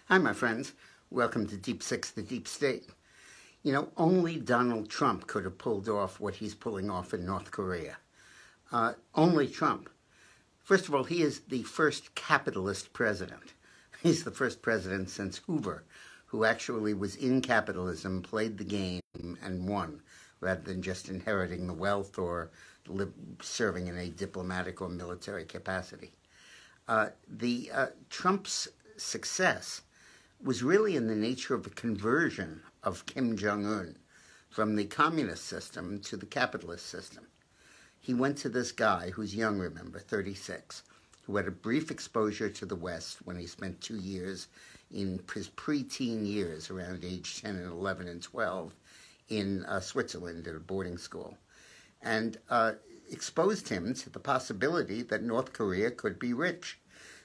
Hi, my friends. Welcome to Deep Six, the Deep State. Only Donald Trump could have pulled off what he's pulling off in North Korea. Only Trump. First of all, he is the first capitalist president. He's the first president since Hoover, who actually was in capitalism, played the game, and won, rather than just inheriting the wealth or serving in a diplomatic or military capacity. Trump's success was really in the nature of a conversion of Kim Jong-un from the communist system to the capitalist system. He went to this guy who's young, remember, 36, who had a brief exposure to the West when he spent 2 years in his preteen years, around age 10 and 11 and 12, in Switzerland at a boarding school, and exposed him to the possibility that North Korea could be rich,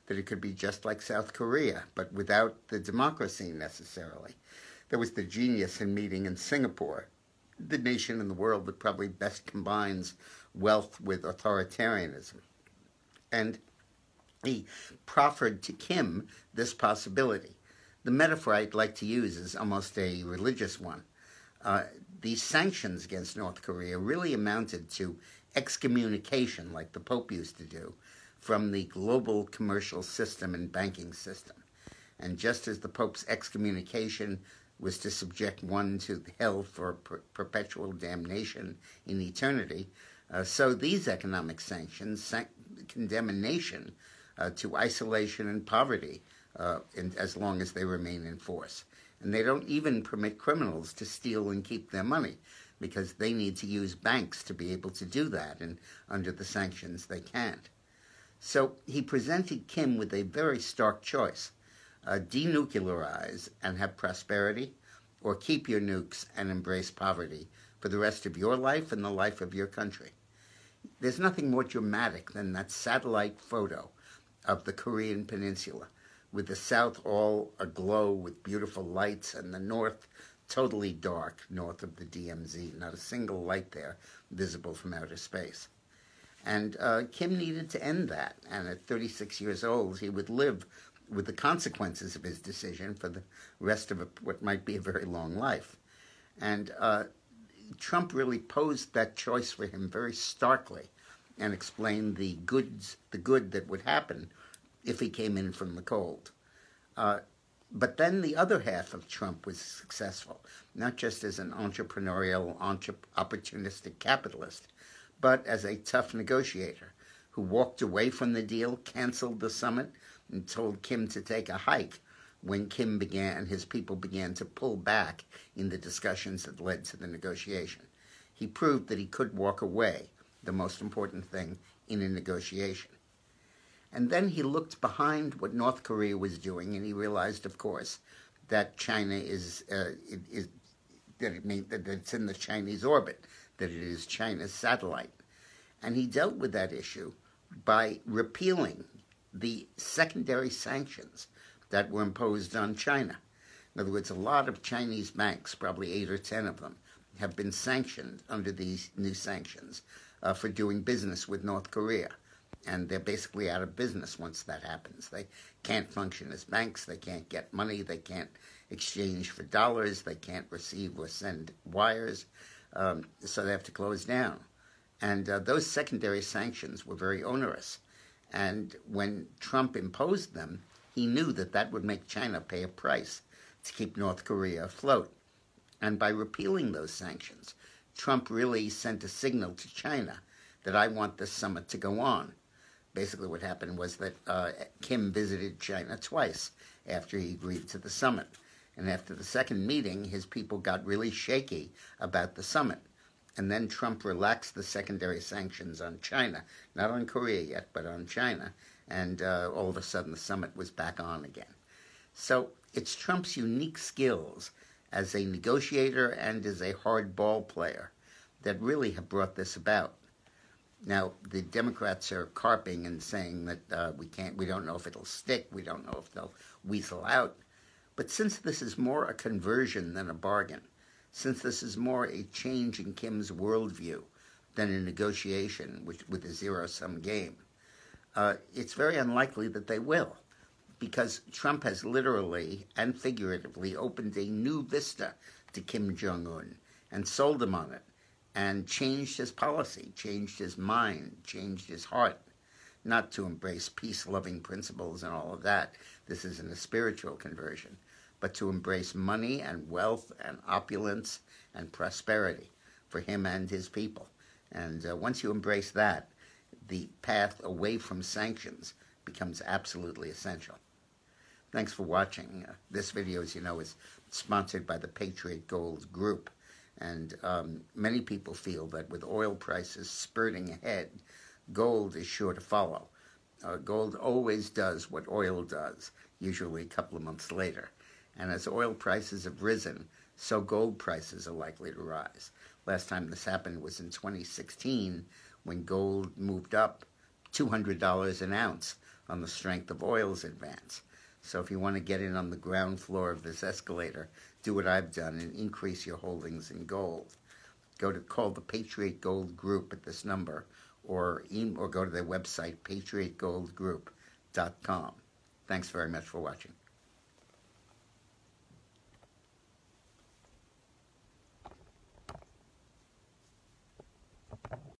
that it could be just like South Korea, but without the democracy necessarily. There was the genius in meeting in Singapore, the nation in the world that probably best combines wealth with authoritarianism. And he proffered to Kim this possibility. The metaphor I'd like to use is almost a religious one. These sanctions against North Korea really amounted to excommunication, like the Pope used to do, from the global commercial system and banking system. And just as the Pope's excommunication was to subject one to hell for perpetual damnation in eternity, so these economic sanctions condemn a nation to isolation and poverty as long as they remain in force. And they don't even permit criminals to steal and keep their money, because they need to use banks to be able to do that, and under the sanctions they can't. So he presented Kim with a very stark choice: denuclearize and have prosperity, or keep your nukes and embrace poverty for the rest of your life and the life of your country. There's nothing more dramatic than that satellite photo of the Korean peninsula, with the south all aglow with beautiful lights and the north totally dark, north of the DMZ, not a single light there visible from outer space. And Kim needed to end that, and at 36 years old, he would live with the consequences of his decision for the rest of what might be a very long life. And Trump really posed that choice for him very starkly and explained the good that would happen if he came in from the cold. But then the other half of Trump was successful, not just as an entrepreneurial, opportunistic capitalist, but as a tough negotiator who walked away from the deal, canceled the summit, and told Kim to take a hike when Kim and his people began to pull back in the discussions that led to the negotiation. He proved that he could walk away, the most important thing in a negotiation. And then he looked behind what North Korea was doing, and he realized, of course, that China that it's in the Chinese orbit, that it is China's satellite. And he dealt with that issue by repealing the secondary sanctions that were imposed on China. In other words, a lot of Chinese banks, probably 8 or 10 of them, have been sanctioned under these new sanctions for doing business with North Korea. And they're basically out of business once that happens. They can't function as banks, they can't get money, they can't exchange for dollars, they can't receive or send wires, so they have to close down. And those secondary sanctions were very onerous. And when Trump imposed them, he knew that that would make China pay a price to keep North Korea afloat. And by repealing those sanctions, Trump really sent a signal to China that I want this summit to go on. Basically what happened was that Kim visited China twice after he agreed to the summit. And after the second meeting, his people got really shaky about the summit. And then Trump relaxed the secondary sanctions on China, not on Korea yet, but on China. And all of a sudden, the summit was back on again. So it's Trump's unique skills as a negotiator and as a hard ball player that really have brought this about. Now, the Democrats are carping and saying that we don't know if it'll stick, we don't know if they'll weasel out. But since this is more a conversion than a bargain, since this is more a change in Kim's worldview than a negotiation with a zero-sum game, it's very unlikely that they will. because Trump has literally and figuratively opened a new vista to Kim Jong-un and sold him on it and changed his policy, changed his mind, changed his heart, not to embrace peace-loving principles and all of that. This isn't a spiritual conversion, but to embrace money and wealth and opulence and prosperity for him and his people. And once you embrace that, the path away from sanctions becomes absolutely essential. Thanks for watching. This video, as you know, is sponsored by the Patriot Gold Group. And many people feel that with oil prices spurting ahead, gold is sure to follow. Gold always does what oil does, usually a couple of months later. And as oil prices have risen, so gold prices are likely to rise. Last time this happened was in 2016, when gold moved up $200 an ounce on the strength of oil's advance. So if you want to get in on the ground floor of this escalator, do what I've done and increase your holdings in gold. Call the Patriot Gold Group at this number, or go to their website, patriotgoldgroup.com. Thanks very much for watching.